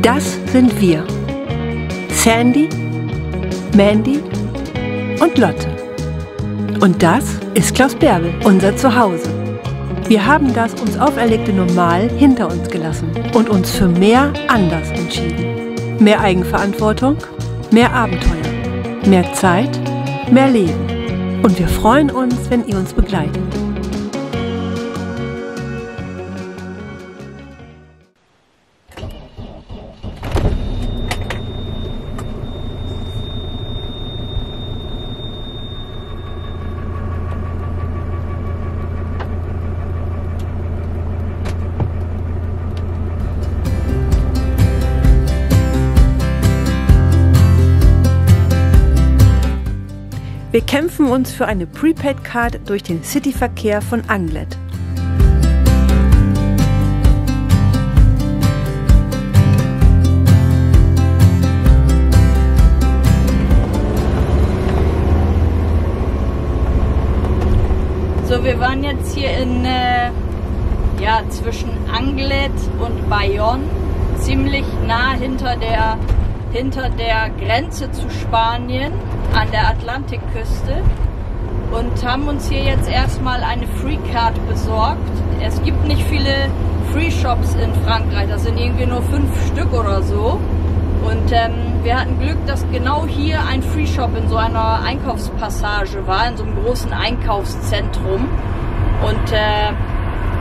Das sind wir. Sandy, Mandy und Lotte. Und das ist Klaus Bärbel, unser Zuhause. Wir haben das uns auferlegte Normal hinter uns gelassen und uns für mehr anders entschieden. Mehr Eigenverantwortung, mehr Abenteuer, mehr Zeit, mehr Leben. Und wir freuen uns, wenn ihr uns begleitet. Wir kämpfen uns für eine Prepaid-Card durch den Cityverkehr von Anglet. So, wir waren jetzt hier in zwischen Anglet und Bayonne, ziemlich nah hinter der Grenze zu Spanien an der Atlantikküste und haben uns hier jetzt erstmal eine Free Card besorgt. Es gibt nicht viele Free Shops in Frankreich, das sind irgendwie nur 5 Stück oder so. Und wir hatten Glück, dass genau hier ein Free Shop in so einer Einkaufspassage war, in so einem großen Einkaufszentrum. Und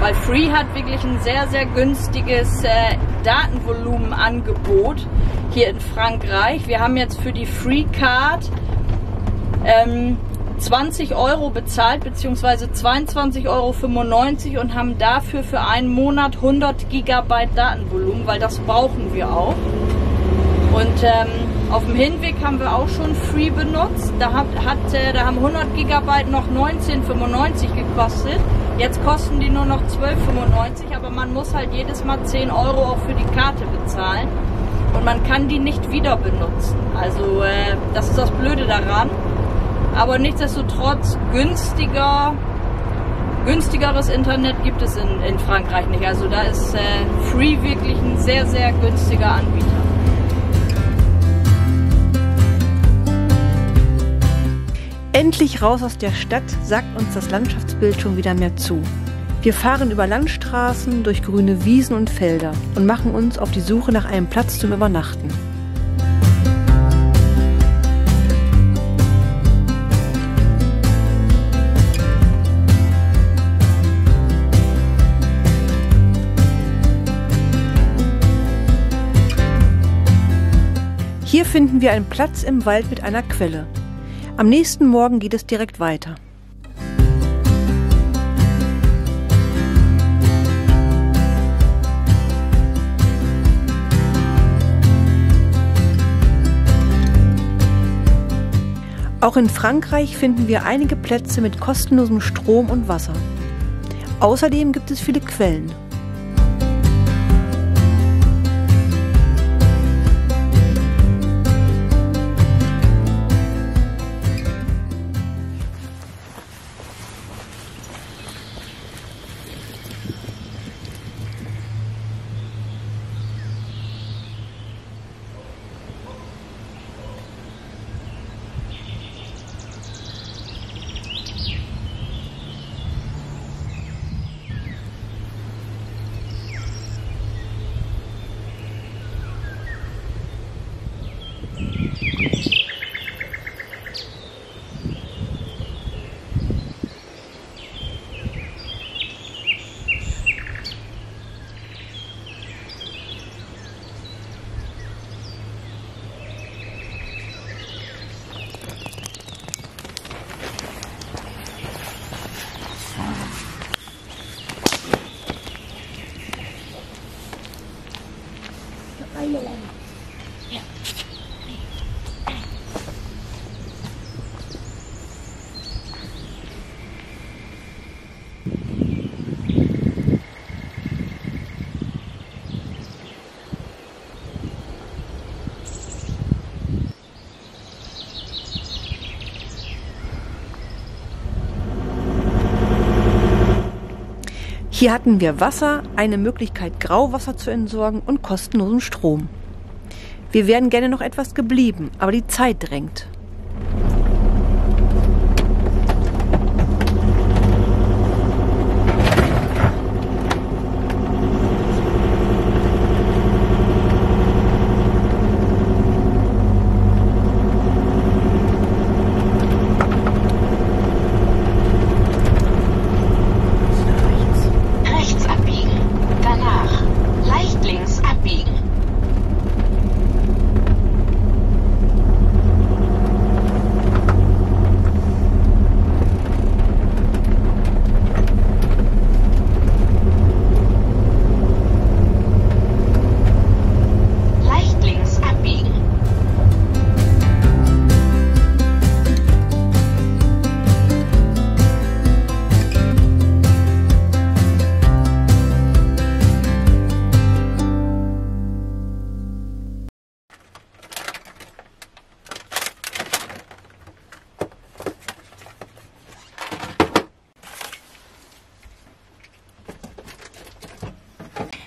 weil Free hat wirklich ein sehr, sehr günstiges Datenvolumenangebot hier in Frankreich. Wir haben jetzt für die Free Card 20 € bezahlt, beziehungsweise 22,95 € und haben dafür für einen Monat 100 GB Datenvolumen, weil das brauchen wir auch. Und auf dem Hinweg haben wir auch schon Free benutzt. Da haben 100 GB noch 19,95 € gekostet. Jetzt kosten die nur noch 12,95 €, aber man muss halt jedes Mal 10 € auch für die Karte bezahlen. Und man kann die nicht wieder benutzen. Also das ist das Blöde daran. Aber nichtsdestotrotz günstigeres Internet gibt es in Frankreich nicht. Also da ist Free wirklich ein sehr, sehr günstiger Anbieter. Endlich raus aus der Stadt, sagt uns das Landschaftsbild schon wieder mehr zu. Wir fahren über Landstraßen, durch grüne Wiesen und Felder und machen uns auf die Suche nach einem Platz zum Übernachten. Hier finden wir einen Platz im Wald mit einer Quelle. Am nächsten Morgen geht es direkt weiter. Auch in Frankreich finden wir einige Plätze mit kostenlosem Strom und Wasser. Außerdem gibt es viele Quellen. Hier hatten wir Wasser, eine Möglichkeit Grauwasser zu entsorgen und kostenlosen Strom. Wir wären gerne noch etwas geblieben, aber die Zeit drängt.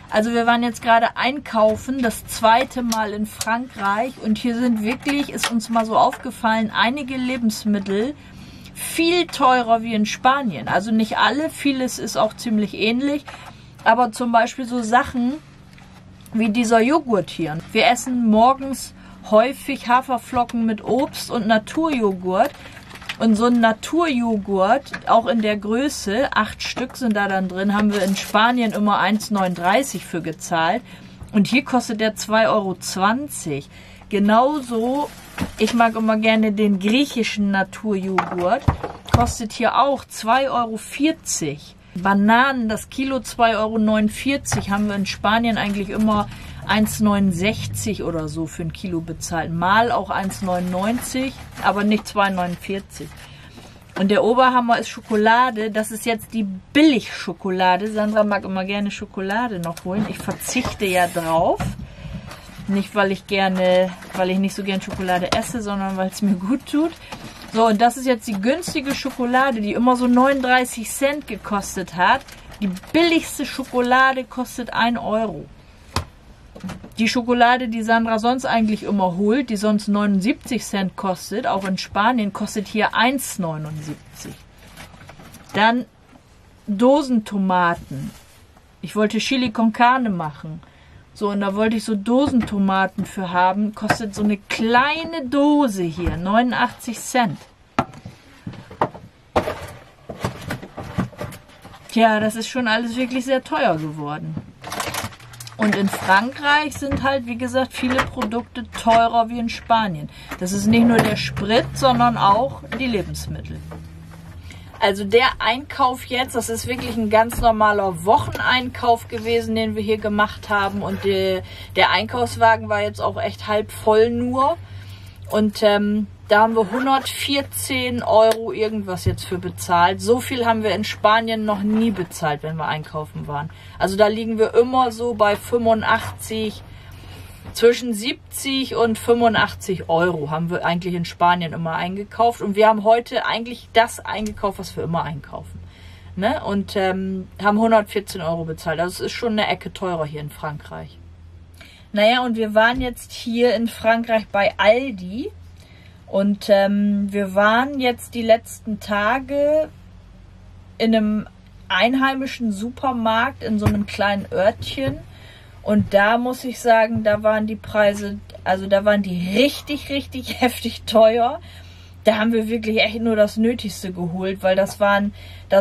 Also wir waren jetzt gerade einkaufen, das zweite Mal in Frankreich, und hier sind wirklich, ist uns mal so aufgefallen, einige Lebensmittel viel teurer wie in Spanien. Also nicht alle, vieles ist auch ziemlich ähnlich, aber zum Beispiel so Sachen wie dieser Joghurt hier. Wir essen morgens häufig Haferflocken mit Obst und Naturjoghurt. Und so ein Naturjoghurt, auch in der Größe, 8 Stück sind da dann drin, haben wir in Spanien immer 1,39 für gezahlt. Und hier kostet der 2,20 €. Genauso, ich mag immer gerne den griechischen Naturjoghurt, kostet hier auch 2,40 €. Bananen, das Kilo 2,49 € haben wir in Spanien eigentlich immer 1,69 € oder so für ein Kilo bezahlt. Mal auch 1,99 €, aber nicht 2,49 €. Und der Oberhammer ist Schokolade. Das ist jetzt die Billigschokolade. Sandra mag immer gerne Schokolade noch holen. Ich verzichte ja drauf. Nicht, weil ich nicht so gern Schokolade esse, sondern weil es mir gut tut. So, und das ist jetzt die günstige Schokolade, die immer so 39 Cent gekostet hat. Die billigste Schokolade kostet 1 €. Die Schokolade, die Sandra sonst eigentlich immer holt, die sonst 79 Cent kostet, auch in Spanien, kostet hier 1,79 €. Dann Dosentomaten. Ich wollte Chili con Carne machen. So, und da wollte ich so Dosentomaten für haben. Kostet so eine kleine Dose hier 89 Cent. Tja, das ist schon alles wirklich sehr teuer geworden. Und in Frankreich sind halt, wie gesagt, viele Produkte teurer wie in Spanien. Das ist nicht nur der Sprit, sondern auch die Lebensmittel. Also der Einkauf jetzt, das ist wirklich ein ganz normaler Wocheneinkauf gewesen, den wir hier gemacht haben. Und der Einkaufswagen war jetzt auch echt halb voll nur. Und da haben wir 114 € irgendwas jetzt für bezahlt. So viel haben wir in Spanien noch nie bezahlt, wenn wir einkaufen waren. Also da liegen wir immer so bei 85, zwischen 70 und 85 € haben wir eigentlich in Spanien immer eingekauft. Und wir haben heute eigentlich das eingekauft, was wir immer einkaufen. Ne? Und haben 114 € bezahlt. Also es ist schon eine Ecke teurer hier in Frankreich. Naja, und wir waren jetzt hier in Frankreich bei Aldi. Und wir waren jetzt die letzten Tage in einem einheimischen Supermarkt in so einem kleinen Örtchen. Und da muss ich sagen, da waren die Preise, also da waren die richtig, richtig heftig teuer. Da haben wir wirklich echt nur das Nötigste geholt, weil da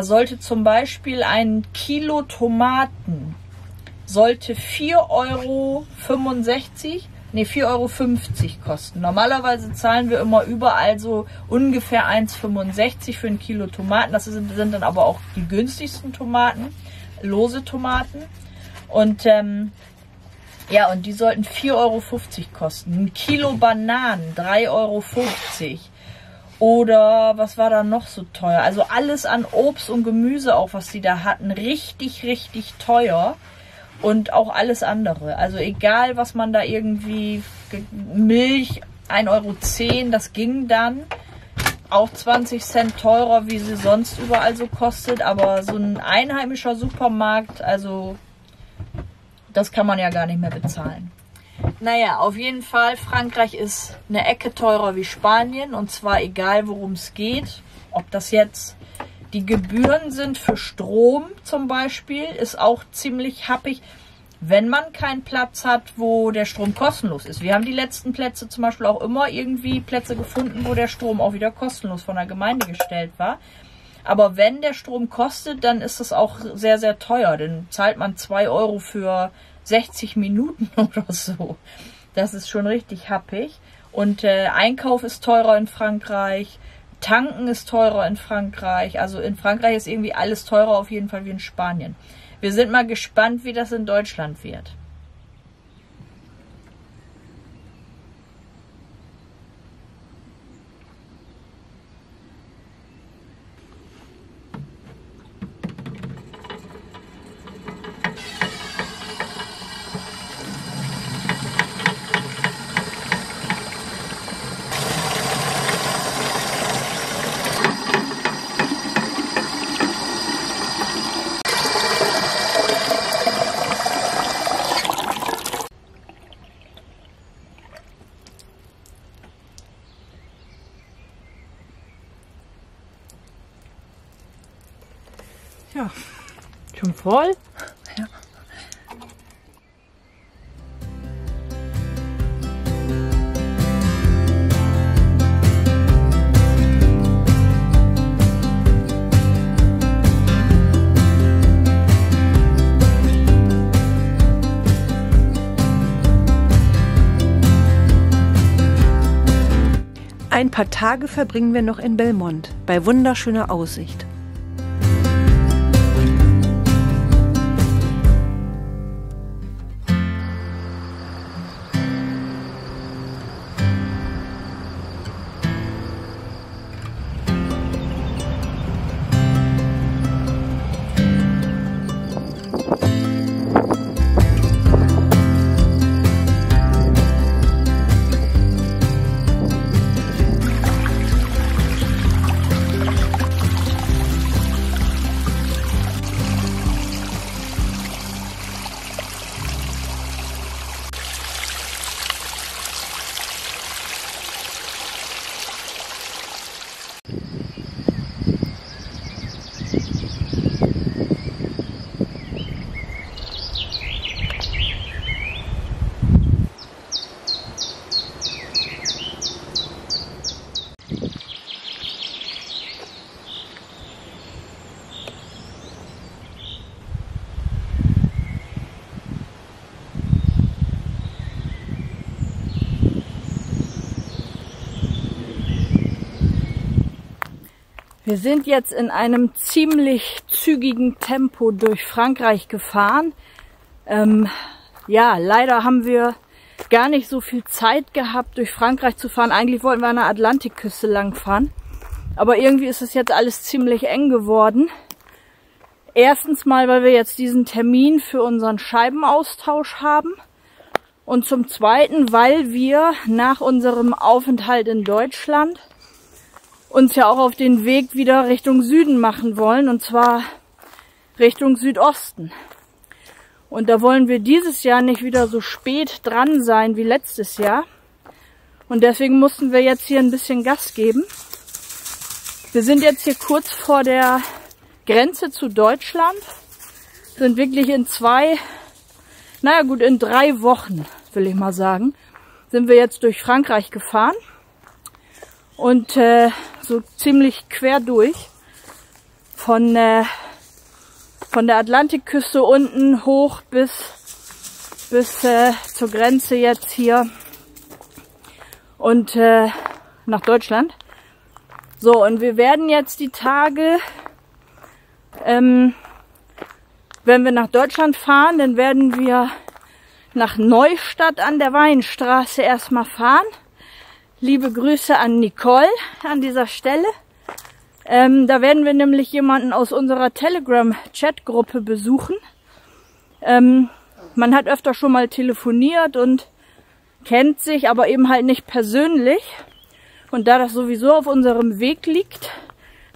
sollte zum Beispiel ein Kilo Tomaten, sollte 4,65 € kosten. Normalerweise zahlen wir immer überall so ungefähr 1,65 € für ein Kilo Tomaten. Das sind dann aber auch die günstigsten Tomaten, lose Tomaten. Und ja, und die sollten 4,50 € kosten. Ein Kilo Bananen, 3,50 €. Oder was war da noch so teuer? Also alles an Obst und Gemüse auch, was die da hatten, richtig, richtig teuer. Und auch alles andere. Also egal, was man da irgendwie, Milch 1,10 €, das ging dann. Auch 20 Cent teurer, wie sie sonst überall so kostet. Aber so ein einheimischer Supermarkt, also das kann man ja gar nicht mehr bezahlen. Naja, auf jeden Fall, Frankreich ist eine Ecke teurer wie Spanien und zwar egal, worum es geht. Ob das jetzt die Gebühren sind für Strom zum Beispiel, ist auch ziemlich happig, wenn man keinen Platz hat, wo der Strom kostenlos ist. Wir haben die letzten Plätze zum Beispiel auch immer irgendwie Plätze gefunden, wo der Strom auch wieder kostenlos von der Gemeinde gestellt war. Aber wenn der Strom kostet, dann ist das auch sehr, sehr teuer. Dann zahlt man 2 Euro für 60 Minuten oder so. Das ist schon richtig happig. Und Einkauf ist teurer in Frankreich. Tanken ist teurer in Frankreich. Also in Frankreich ist irgendwie alles teurer auf jeden Fall wie in Spanien. Wir sind mal gespannt, wie das in Deutschland wird. Ja, schon voll? Ja. Ein paar Tage verbringen wir noch in Belmont bei wunderschöner Aussicht. Wir sind jetzt in einem ziemlich zügigen Tempo durch Frankreich gefahren. Ja, leider haben wir gar nicht so viel Zeit gehabt, durch Frankreich zu fahren. Eigentlich wollten wir an der Atlantikküste lang fahren. Aber irgendwie ist es jetzt alles ziemlich eng geworden. Erstens mal, weil wir jetzt diesen Termin für unseren Scheibenaustausch haben. Und zum Zweiten, weil wir nach unserem Aufenthalt in Deutschland uns ja auch auf den Weg wieder Richtung Süden machen wollen, und zwar Richtung Südosten. Und da wollen wir dieses Jahr nicht wieder so spät dran sein wie letztes Jahr. Und deswegen mussten wir jetzt hier ein bisschen Gas geben. Wir sind jetzt hier kurz vor der Grenze zu Deutschland. Sind wirklich in 3 Wochen, will ich mal sagen, sind wir jetzt durch Frankreich gefahren. Und so ziemlich quer durch. Von der Atlantikküste unten hoch bis zur Grenze jetzt hier und nach Deutschland. So, und wir werden jetzt die Tage, wenn wir nach Deutschland fahren, dann werden wir nach Neustadt an der Weinstraße erstmal fahren. Liebe Grüße an Nicole an dieser Stelle. Da werden wir nämlich jemanden aus unserer Telegram-Chat-Gruppe besuchen. Man hat öfter schon mal telefoniert und kennt sich, aber eben halt nicht persönlich. Und da das sowieso auf unserem Weg liegt,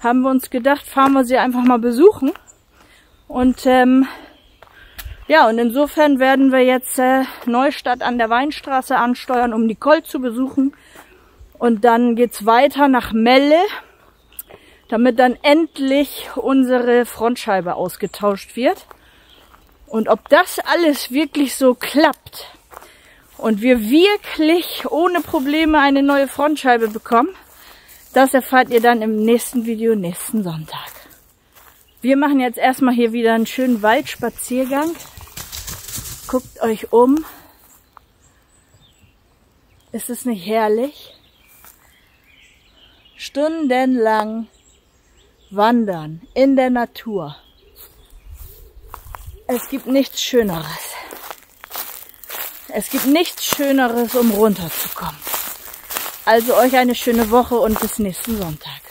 haben wir uns gedacht, fahren wir sie einfach mal besuchen. Und Ja, und insofern werden wir jetzt Neustadt an der Weinstraße ansteuern, um Nicole zu besuchen. Und dann geht's weiter nach Melle, damit dann endlich unsere Frontscheibe ausgetauscht wird. Und ob das alles wirklich so klappt und wir wirklich ohne Probleme eine neue Frontscheibe bekommen, das erfahrt ihr dann im nächsten Video, nächsten Sonntag. Wir machen jetzt erstmal hier wieder einen schönen Waldspaziergang. Guckt euch um. Ist es nicht herrlich? Stundenlang wandern in der Natur. Es gibt nichts Schöneres. Es gibt nichts Schöneres, um runterzukommen. Also euch eine schöne Woche und bis nächsten Sonntag.